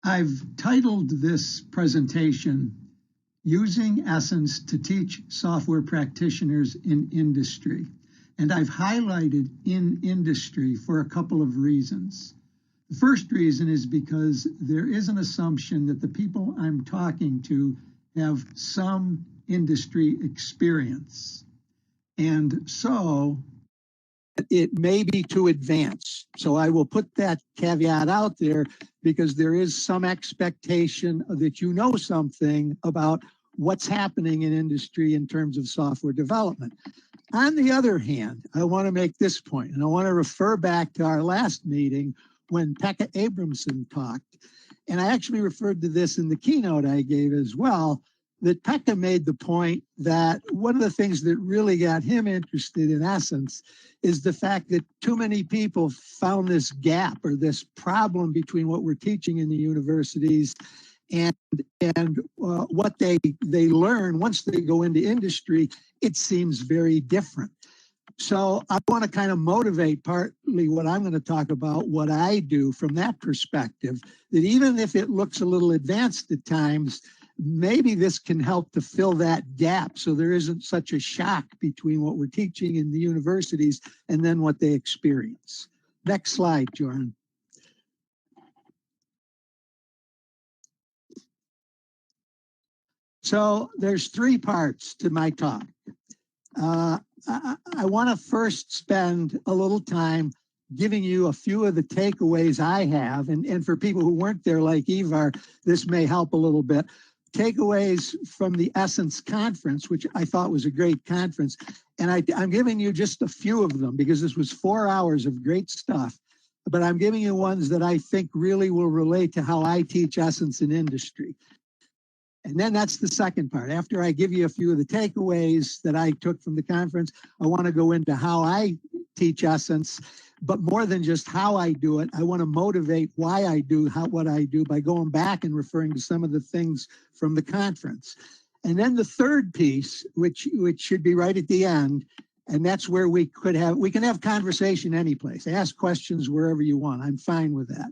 I've titled this presentation, Using Essence to Teach Software Practitioners in Industry. And I've highlighted in industry for a couple of reasons. The first reason is because there is an assumption that the people I'm talking to have some industry experience. And so it may be too advanced. So I will put that caveat out there because there is some expectation that you know something about what's happening in industry in terms of software development. On the other hand, I want to make this point, and I want to refer back to our last meeting when Pekka Abramson talked. And I actually referred to this in the keynote I gave as well, that Pekka made the point that one of the things that really got him interested in Essence is the fact that too many people found this gap or this problem between what we're teaching in the universities and what they learn once they go into industry. It seems very different. So I want to kind of motivate partly what I'm going to talk about, what I do from that perspective, that even if it looks a little advanced at times, maybe this can help to fill that gap so there isn't such a shock between what we're teaching in the universities and then what they experience. Next slide, Jordan. So there's three parts to my talk. I want to first spend a little time giving you a few of the takeaways I have, and for people who weren't there like Ivar, this may help a little bit. Takeaways from the Essence conference, which I thought was a great conference. And I'm giving you just a few of them because this was 4 hours of great stuff. But I'm giving you ones that I think really will relate to how I teach Essence in industry. And then that's the second part. After I give you a few of the takeaways that I took from the conference, I want to go into how I teach Essence. But more than just how I do it, I want to motivate why I do what I do by going back and referring to some of the things from the conference. And then the third piece, which should be right at the end, and that's where we can have conversation any place. Ask questions wherever you want. I'm fine with that.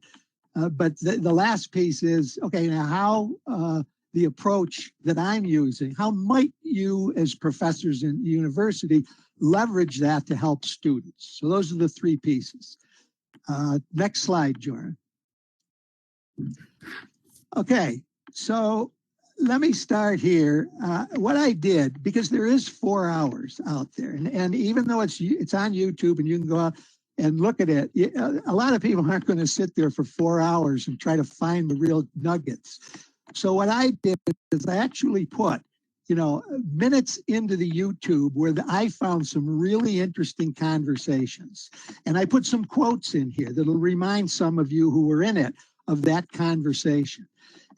But the last piece is, okay, now how the approach that I'm using, how might you as professors in university leverage that to help students? So those are the three pieces. Next slide, Jordan. Okay, so let me start here. What I did, because there is 4 hours out there, and even though it's on YouTube and you can go out and look at it, a lot of people aren't going to sit there for 4 hours and try to find the real nuggets. So what I did is I actually put, minutes into the YouTube where I found some really interesting conversations. And I put some quotes in here that'll remind some of you who were in it of that conversation.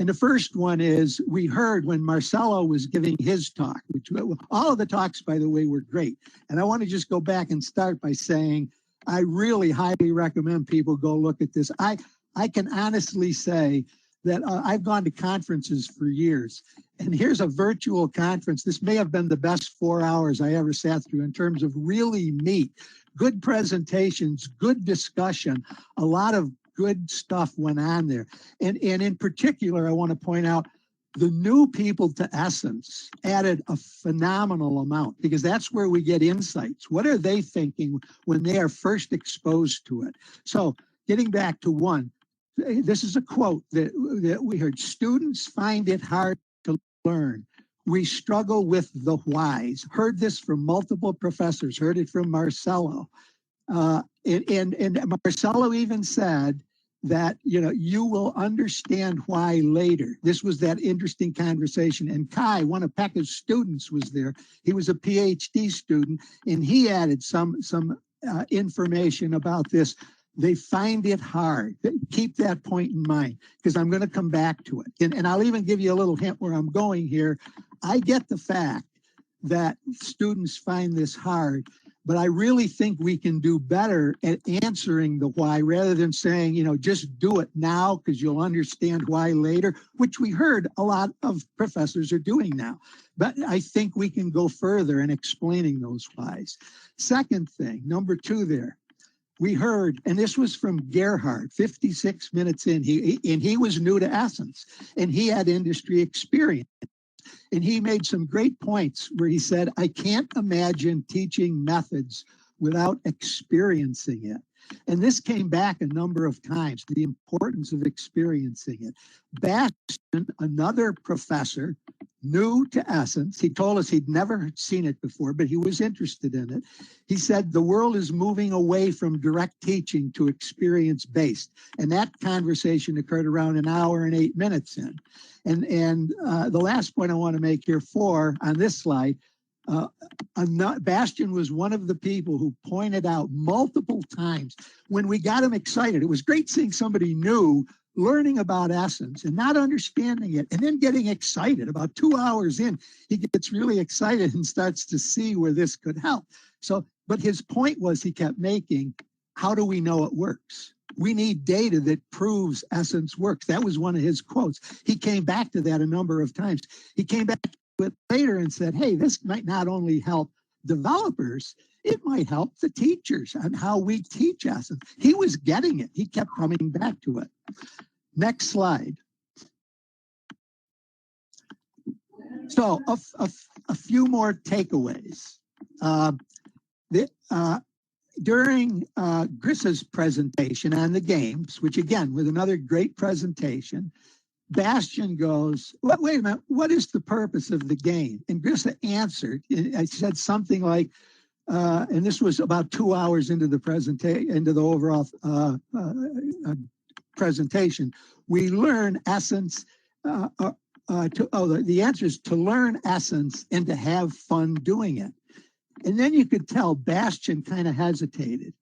And the first one is, we heard when Marcelo was giving his talk, which all of the talks, by the way, were great. And I want to just go back and start by saying, I really highly recommend people go look at this. I can honestly say that I've gone to conferences for years, and here's a virtual conference. This may have been the best 4 hours I ever sat through in terms of really meat, good presentations, good discussion, a lot of good stuff went on there. And in particular, I want to point out the new people to Essence added a phenomenal amount because that's where we get insights. What are they thinking when they are first exposed to it? So getting back to one, this is a quote that we heard. Students find it hard to learn. We struggle with the whys. Heard this from multiple professors, heard it from Marcelo. And Marcelo even said that, you will understand why later. This was that interesting conversation. And Kai, one of Pekka's students, was there. He was a PhD student, and he added some information about this. They find it hard. Keep that point in mind, because I'm going to come back to it. And I'll even give you a little hint where I'm going here. I get the fact that students find this hard, but I really think we can do better at answering the why rather than saying, just do it now because you'll understand why later, which we heard a lot of professors are doing now. But I think we can go further in explaining those whys. Second thing, number 2 there. we heard, and this was from Gerhard, 56 minutes in, he was new to Essence, and he had industry experience. And he made some great points where he said, I can't imagine teaching methods without experiencing it. And this came back a number of times, the importance of experiencing it. Bastian, another professor, new to Essence, he told us he'd never seen it before, but he was interested in it. He said, the world is moving away from direct teaching to experience-based. And that conversation occurred around an hour and 8 minutes in. And the last point I want to make here on this slide, Bastian was one of the people who pointed out multiple times when we got him excited. It was great seeing somebody new learning about Essence and not understanding it and then getting excited. About 2 hours in, he gets really excited and starts to see where this could help. So, but his point was he kept making, how do we know it works? We need data that proves Essence works. That was one of his quotes. He came back to that a number of times. He came back to it later and said, hey, this might not only help developers, it might help the teachers on how we teach Essence. He was getting it. He kept coming back to it. Next slide. So a few more takeaways. During Grissa's presentation on the games, which again, with another great presentation, Bastian goes, wait a minute, what is the purpose of the game? And Grissa answered, I said something like, and this was about 2 hours into the presentation, into the overall presentation. We learn Essence, the answer is to learn Essence and to have fun doing it. And then you could tell Bastian kind of hesitated.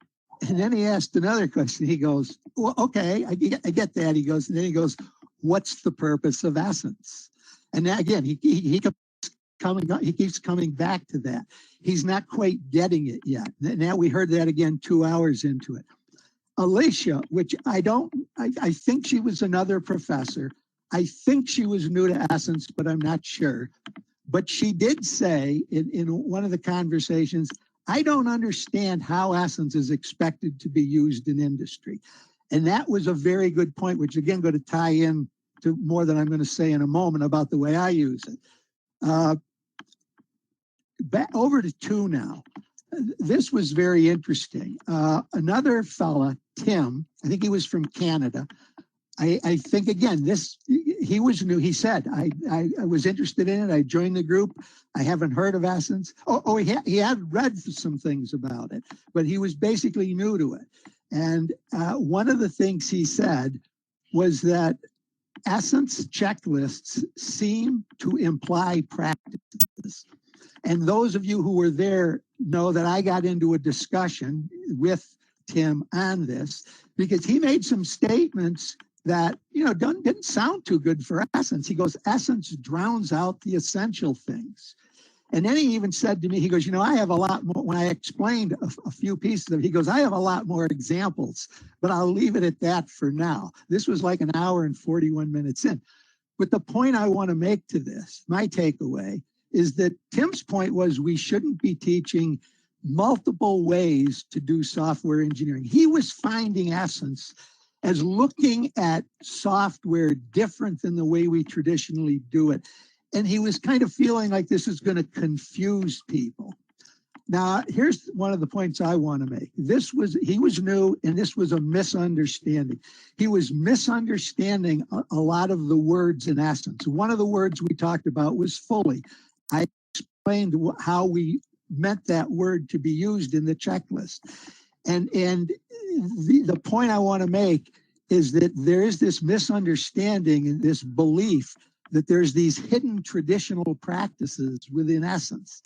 And then he asked another question. He goes, well, okay, I get that. He goes, and then he goes, what's the purpose of Essence? And then again, he keeps coming back to that. He's not quite getting it yet. Now we heard that again 2 hours into it. Alicia, which I think she was another professor. I think she was new to Essence, but I'm not sure. But she did say in one of the conversations, I don't understand how Essence is expected to be used in industry. And that was a very good point, which again, going to tie in to more than I'm going to say in a moment about the way I use it. Back over to 2 now. This was very interesting. Another fella, Tim, I think he was from Canada. I think, again, he was new. He said, I was interested in it. I joined the group. I haven't heard of Essence. He had read some things about it, but he was basically new to it. And one of the things he said was that Essence checklists seem to imply practices. And those of you who were there know that I got into a discussion with Tim on this because he made some statements that, didn't sound too good for Essence. He goes, Essence drowns out the essential things. And then he even said to me, he goes, I have a lot more, when I explained a few pieces of it, he goes, I have a lot more examples, but I'll leave it at that for now. This was like an hour and 41 minutes in. But the point I want to make to this, my takeaway, is that Tim's point was we shouldn't be teaching multiple ways to do software engineering. He was finding Essence as looking at software different than the way we traditionally do it. And he was kind of feeling like this is going to confuse people. Now, here's one of the points I want to make. He was new, and this was a misunderstanding. He was misunderstanding a lot of the words in Essence. One of the words we talked about was fully. I explained how we meant that word to be used in the checklist. And the point I want to make is that there is this misunderstanding and this belief that there's these hidden traditional practices within Essence.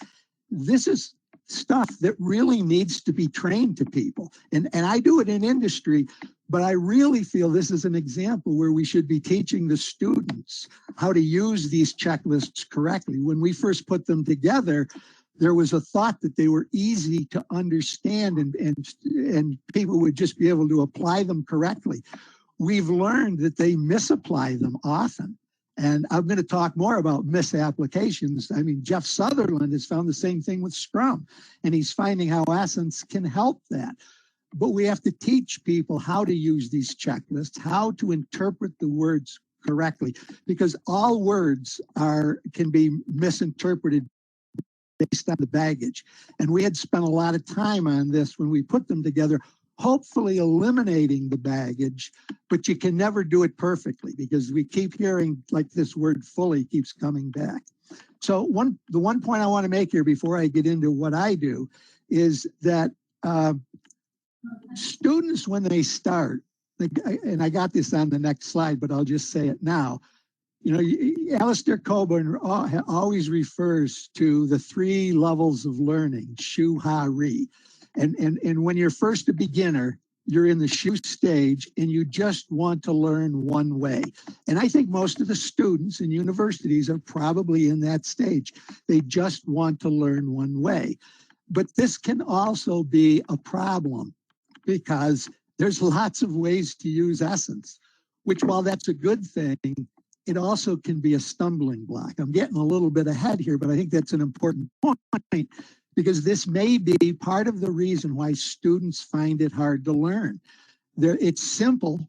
This is stuff that really needs to be trained to people. And I do it in industry, but I really feel this is an example where we should be teaching the students how to use these checklists correctly. When we first put them together, there was a thought that they were easy to understand and people would just be able to apply them correctly. We've learned that they misapply them often. And I'm going to talk more about misapplications. I mean, Jeff Sutherland has found the same thing with Scrum, and he's finding how Essence can help that. but we have to teach people how to use these checklists, how to interpret the words correctly, because all words can be misinterpreted based on the baggage. And we had spent a lot of time on this when we put them together, hopefully eliminating the baggage, but you can never do it perfectly because we keep hearing like this word fully keeps coming back. So the one point I want to make here before I get into what I do is that students, when they start, and I got this on the next slide, but I'll just say it now. You know, Alistair Coburn always refers to the 3 levels of learning, shu, ha, ri. And when you're first a beginner, you're in the shu stage and you just want to learn one way. And I think most of the students in universities are probably in that stage. They just want to learn one way. But this can also be a problem because there's lots of ways to use Essence, which while that's a good thing, it also can be a stumbling block. I'm getting a little bit ahead here, but I think that's an important point because this may be part of the reason why students find it hard to learn. It's simple,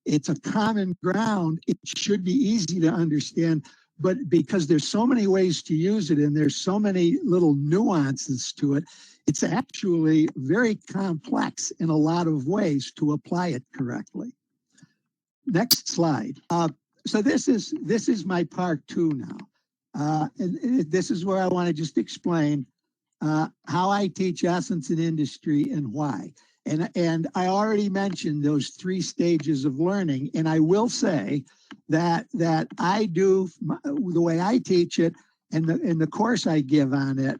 it's a common ground, it should be easy to understand, but because there's so many ways to use it and there's so many little nuances to it, it's actually very complex in a lot of ways to apply it correctly. Next slide. So this is my part 2 now. And this is where I want to just explain how I teach Essence in industry and why. And I already mentioned those 3 stages of learning. And I will say that I do the way I teach it and the course I give on it,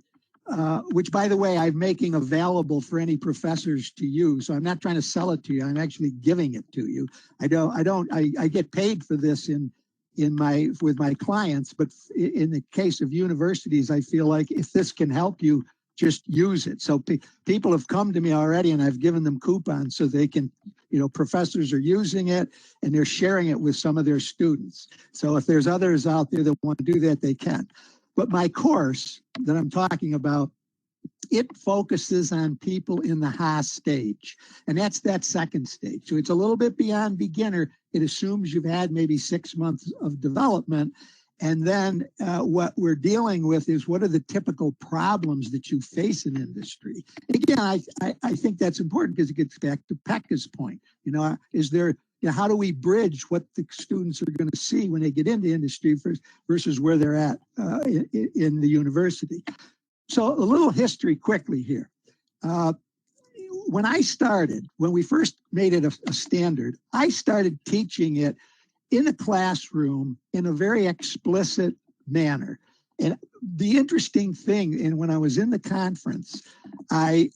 which by the way, I'm making available for any professors to use. So I'm not trying to sell it to you. I'm actually giving it to you. I get paid for this with my clients, but in the case of universities, I feel like if this can help you, just use it. So people have come to me already and I've given them coupons so they can, you know, professors are using it and they're sharing it with some of their students. So if there's others out there that want to do that, they can. But my course that I'm talking about, it focuses on people in the ha stage. And that's that second stage. So it's a little bit beyond beginner. It assumes you've had maybe 6 months of development. And then what we're dealing with is what are the typical problems that you face in industry? Again, I think that's important because it gets back to Pekka's point. You know, how do we bridge what the students are going to see when they get into industry versus where they're at in the university? So a little history quickly here. When we first made it a standard, I started teaching it in a classroom in a very explicit manner. And the interesting thing, and when I was in the conference, I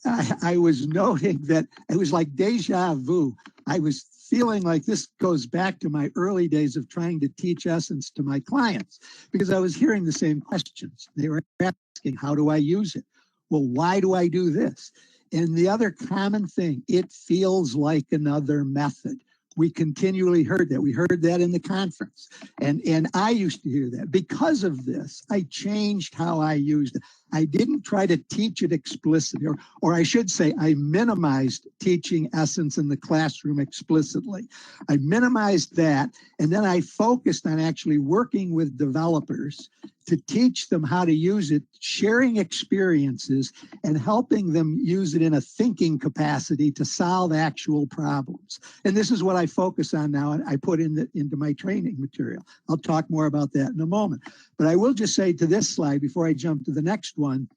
was noting that it was like deja vu. I was feeling like this goes back to my early days of trying to teach Essence to my clients because I was hearing the same questions. They were asking, how do I use it? Well, why do I do this? And the other common thing, it feels like another method. We continually heard that. We heard that in the conference. And I used to hear that. Because of this, I changed how I used it. I didn't try to teach it explicitly, or I should say I minimized teaching Essence in the classroom explicitly. I minimized that, and then I focused on actually working with developers to teach them how to use it, sharing experiences, and helping them use it in a thinking capacity to solve actual problems. And this is what I focus on now, and I put into my training material. I'll talk more about that in a moment. But I will just say to this slide, before I jump to the next one,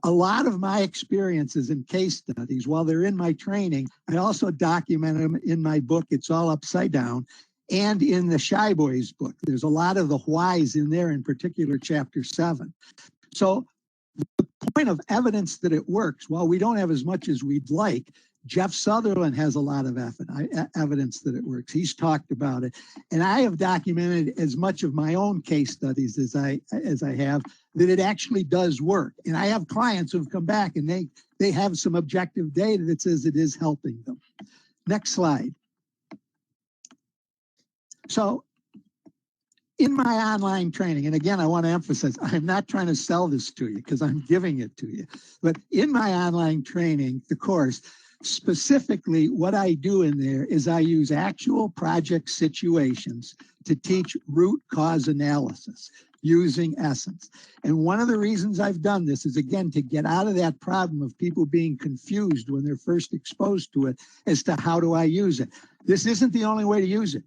a lot of my experiences and case studies, while they're in my training, I also document them in my book, It's All Upside Down, and in the Shy Boys book. There's a lot of the whys in there, in particular, chapter 7. So the point of evidence that it works, while we don't have as much as we'd like, Jeff Sutherland has a lot of evidence that it works. He's talked about it. And I have documented as much of my own case studies as I have that it actually does work. And I have clients who've come back and they have some objective data that says it is helping them. Next slide. So in my online training, and again, I want to emphasize, I'm not trying to sell this to you because I'm giving it to you. But in my online training, the course, Specifically, what I do in there is I use actual project situations to teach root cause analysis using Essence. And one of the reasons I've done this is, again, to get out of that problem of people being confused when they're first exposed to it as to how do I use it. This isn't the only way to use it.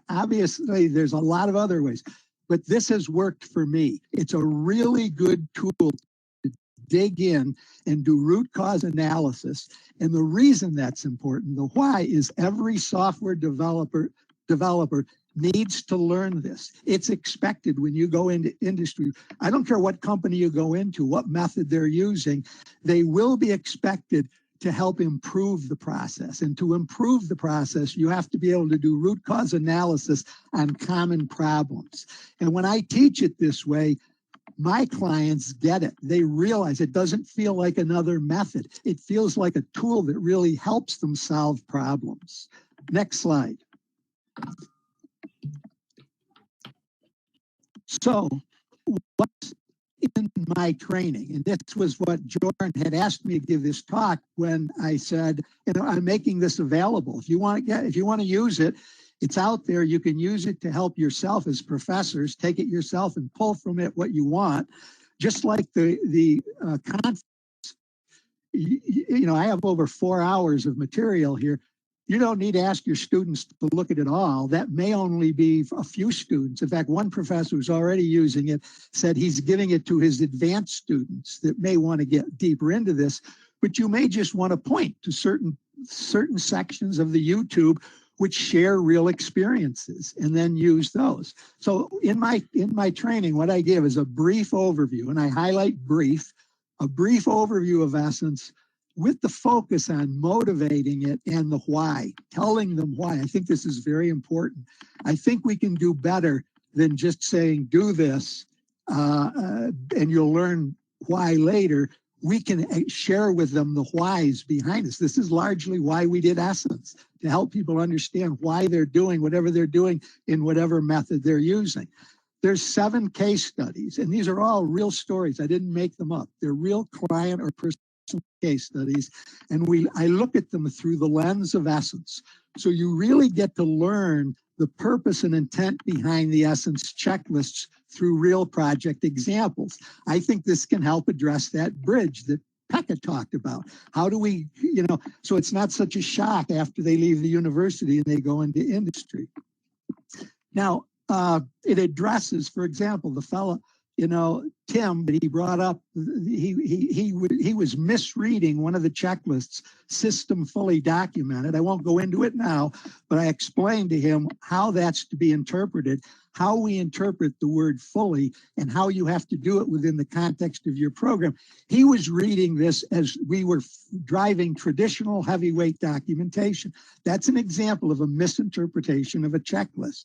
Obviously, there's a lot of other ways, but this has worked for me. It's a really good tool to dig in and do root cause analysis. And the reason that's important, the why, is every software developer needs to learn this. It's expected when you go into industry. I don't care what company you go into, what method they're using, they will be expected to help improve the process. And to improve the process, you have to be able to do root cause analysis on common problems. And when I teach it this way, my clients get it. They realize it doesn't feel like another method. It feels like a tool that really helps them solve problems. Next slide. So what's in my training? And this was what Jordan had asked me to give this talk when I said, you know, I'm making this available. If you want to use it, it's out there. You can use it to help yourself as professors, take it yourself and pull from it what you want. Just like the conference, you know, I have over 4 hours of material here. You don't need to ask your students to look at it all. That may only be a few students. In fact, one professor who's already using it said he's giving it to his advanced students that may want to get deeper into this, but you may just want to point to certain sections of the YouTube which share real experiences and then use those. So in my training, what I give is a brief overview, and I highlight a brief overview of Essence, with the focus on motivating it and the why, telling them why. I think this is very important. I think we can do better than just saying, do this, and you'll learn why later. We can share with them the whys behind this. This is largely why we did Essence, to help people understand why they're doing whatever they're doing in whatever method they're using. There's 7 case studies, and these are all real stories. I didn't make them up. They're real client or person case studies, and I look at them through the lens of Essence. So you really get to learn the purpose and intent behind the Essence checklists through real project examples. I think this can help address that bridge that Pekka talked about. How do we, you know, so it's not such a shock after they leave the university and they go into industry. Now, it addresses, for example, the fellow, you know, Tim, that he brought up, he was misreading one of the checklists, system fully documented. I won't go into it now, but I explained to him how that's to be interpreted, how we interpret the word fully, and how you have to do it within the context of your program. He was reading this as we were driving traditional heavyweight documentation. That's an example of a misinterpretation of a checklist.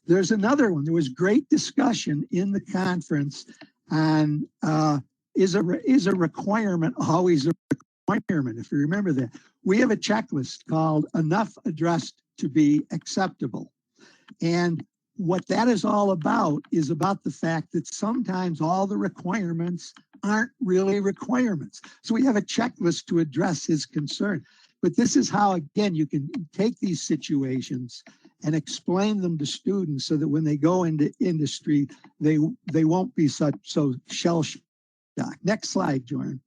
There's another one. There was great discussion in the conference on is a requirement always a requirement? If you remember that, we have a checklist called Enough Addressed to Be Acceptable. And what that is all about is about the fact that sometimes all the requirements aren't really requirements. So we have a checklist to address his concern. But this is how, again, you can take these situations and explain them to students so that when they go into industry, they won't be so shell-shocked. Next slide, Jordan.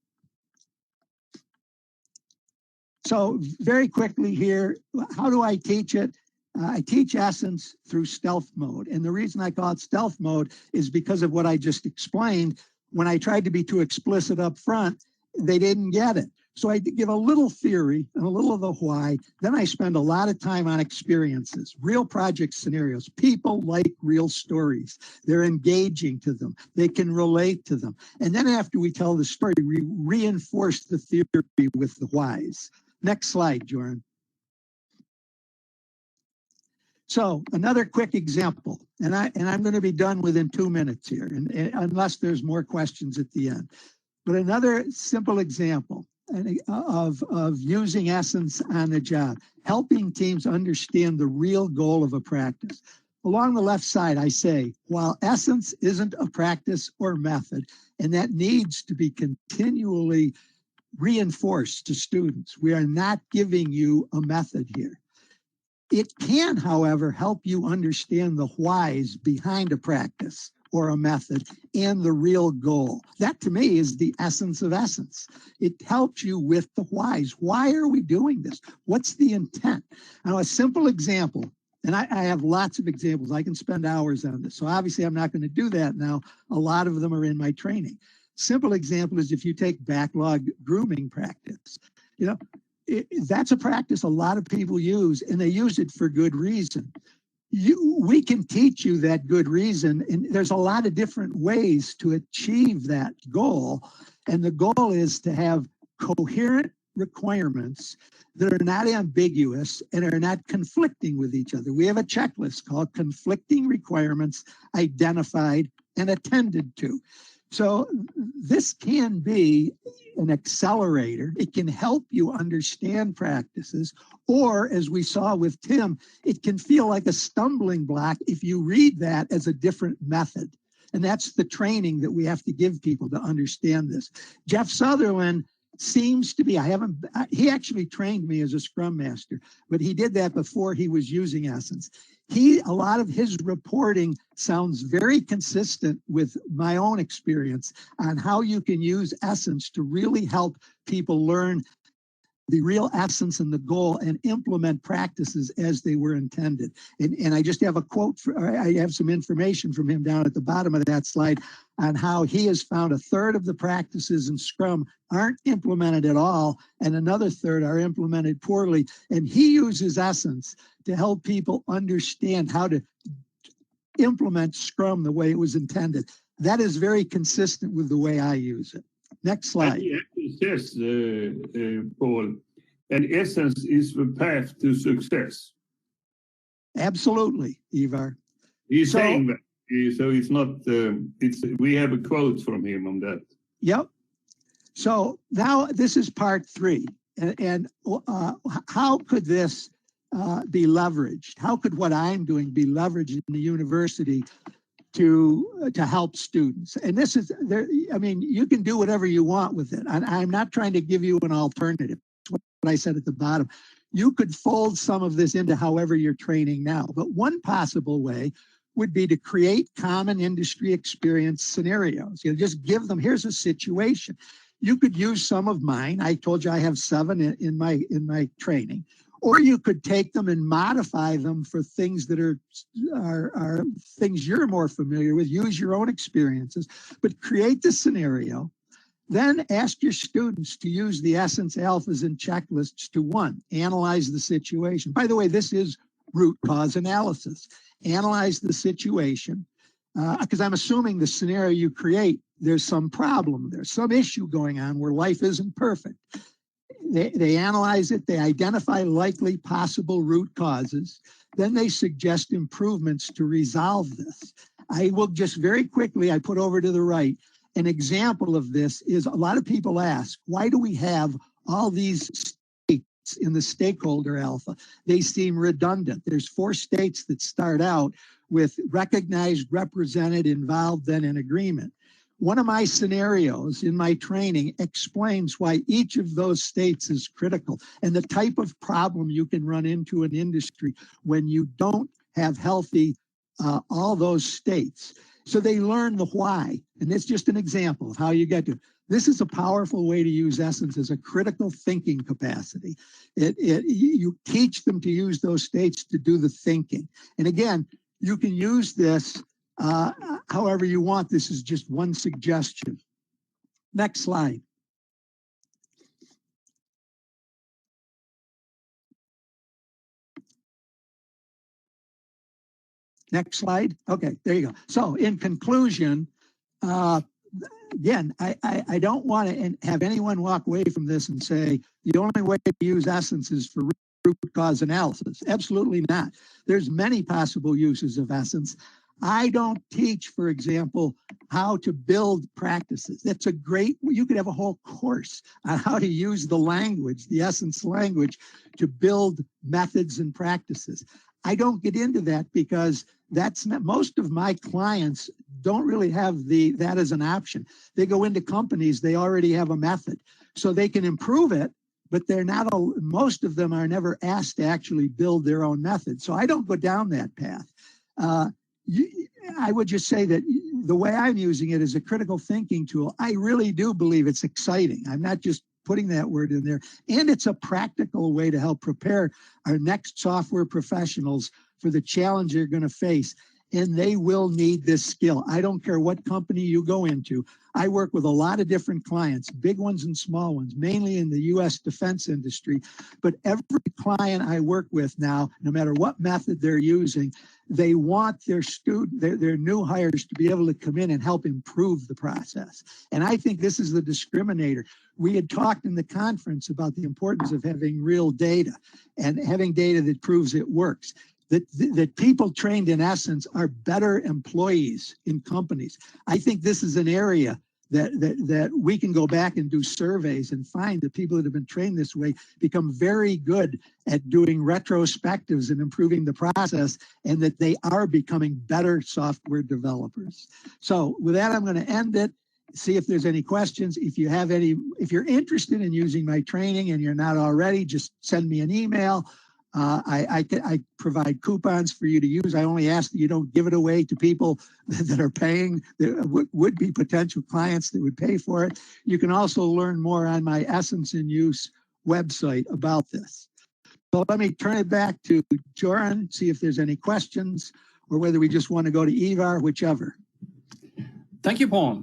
So very quickly here, how do I teach it? I teach Essence through stealth mode. And the reason I call it stealth mode is because of what I just explained. When I tried to be too explicit up front, they didn't get it. So I give a little theory and a little of the why. Then I spend a lot of time on experiences, real project scenarios. People like real stories. They're engaging to them. They can relate to them. And then after we tell the story, we reinforce the theory with the whys. Next slide, Jordan. So another quick example, and I'm going to be done within 2 minutes here, and unless there's more questions at the end. But another simple example of using Essence on the job, helping teams understand the real goal of a practice. Along the left side, I say, while Essence isn't a practice or method, and that needs to be continually reinforce to students. We are not giving you a method here. It can, however, help you understand the whys behind a practice or a method and the real goal. That, to me, is the essence of essence. It helps you with the whys. Why are we doing this? What's the intent? Now, a simple example, and I have lots of examples. I can spend hours on this. So obviously, I'm not going to do that now. A lot of them are in my training. Simple example is if you take backlog grooming practice. You know, that's a practice a lot of people use, and they use it for good reason. We can teach you that good reason, and there's a lot of different ways to achieve that goal. And the goal is to have coherent requirements that are not ambiguous and are not conflicting with each other. We have a checklist called conflicting requirements identified and attended to. So this can be an accelerator. It can help you understand practices, or as we saw with Tim, it can feel like a stumbling block if you read that as a different method. And that's the training that we have to give people to understand this. Jeff Sutherland seems to be, he actually trained me as a Scrum Master, but he did that before he was using Essence. A lot of his reporting sounds very consistent with my own experience on how you can use Essence to really help people learn the real essence and the goal and implement practices as they were intended. And I just have a quote, I have some information from him down at the bottom of that slide on how he has found a third of the practices in Scrum aren't implemented at all, and another third are implemented poorly. And he uses Essence to help people understand how to implement Scrum the way it was intended. That is very consistent with the way I use it. Next slide. Yes, Paul, and Essence is the path to success. Absolutely, Ivar. He's saying that. So it's not, we have a quote from him on that. Yep. So now this is part 3. And how could this be leveraged? How could what I'm doing be leveraged in the university to help students? And this is, I mean, you can do whatever you want with it. I'm not trying to give you an alternative. That's what I said at the bottom. You could fold some of this into however you're training now. But one possible way would be to create common industry experience scenarios. You know, just give them, here's a situation. You could use some of mine. I told you I have 7 in my training. Or you could take them and modify them for things that are things you're more familiar with. Use your own experiences, but create the scenario. Then ask your students to use the Essence alphas and checklists to 1, analyze the situation. By the way, this is root cause analysis. Analyze the situation, because I'm assuming the scenario you create, there's some problem, there's some issue going on where life isn't perfect. They analyze it, they identify likely possible root causes, then they suggest improvements to resolve this. I will just very quickly, I put over to the right, an example of this is a lot of people ask, why do we have all these states in the stakeholder alpha? They seem redundant. There's 4 states that start out with recognized, represented, involved, then in agreement. One of my scenarios in my training explains why each of those states is critical and the type of problem you can run into in industry when you don't have healthy all those states. So they learn the why. And it's just an example of how you get to. This is a powerful way to use Essence as a critical thinking capacity. You teach them to use those states to do the thinking. And again, you can use this however you want. This is just one suggestion. Next slide. Next slide. Okay, there you go. So in conclusion, again, I don't want to have anyone walk away from this and say, the only way to use Essence is for root cause analysis. Absolutely not. There's many possible uses of Essence. I don't teach, for example, how to build practices. That's a great, you could have a whole course on how to use the language, the Essence language, to build methods and practices. I don't get into that because that's not, most of my clients don't really have that as an option. They go into companies, they already have a method. so they can improve it, but they're not, most of them are never asked to actually build their own method. So I don't go down that path. I would just say that the way I'm using it is a critical thinking tool. I really do believe it's exciting. I'm not just putting that word in there. And it's a practical way to help prepare our next software professionals for the challenge they're going to face. And they will need this skill. I don't care what company you go into. I work with a lot of different clients, big ones and small ones, mainly in the U.S. defense industry. But every client I work with now, no matter what method they're using, they want their their new hires to be able to come in and help improve the process. And I think this is the discriminator. We had talked in the conference about the importance of having real data and having data that proves it works. That people trained in essence are better employees in companies. I think this is an area that we can go back and do surveys and find that people that have been trained this way become very good at doing retrospectives and improving the process, and that they are becoming better software developers. So with that, I'm going to end it. See if there's any questions. If you have any, if you're interested in using my training and you're not already, just send me an email. I provide coupons for you to use. I only ask that you don't give it away to people that are paying, that would be potential clients that would pay for it. You can also learn more on my Essence in Use website about this. So let me turn it back to Joran, see if there's any questions, or whether we just want to go to Ivar, whichever. Thank you, Paul.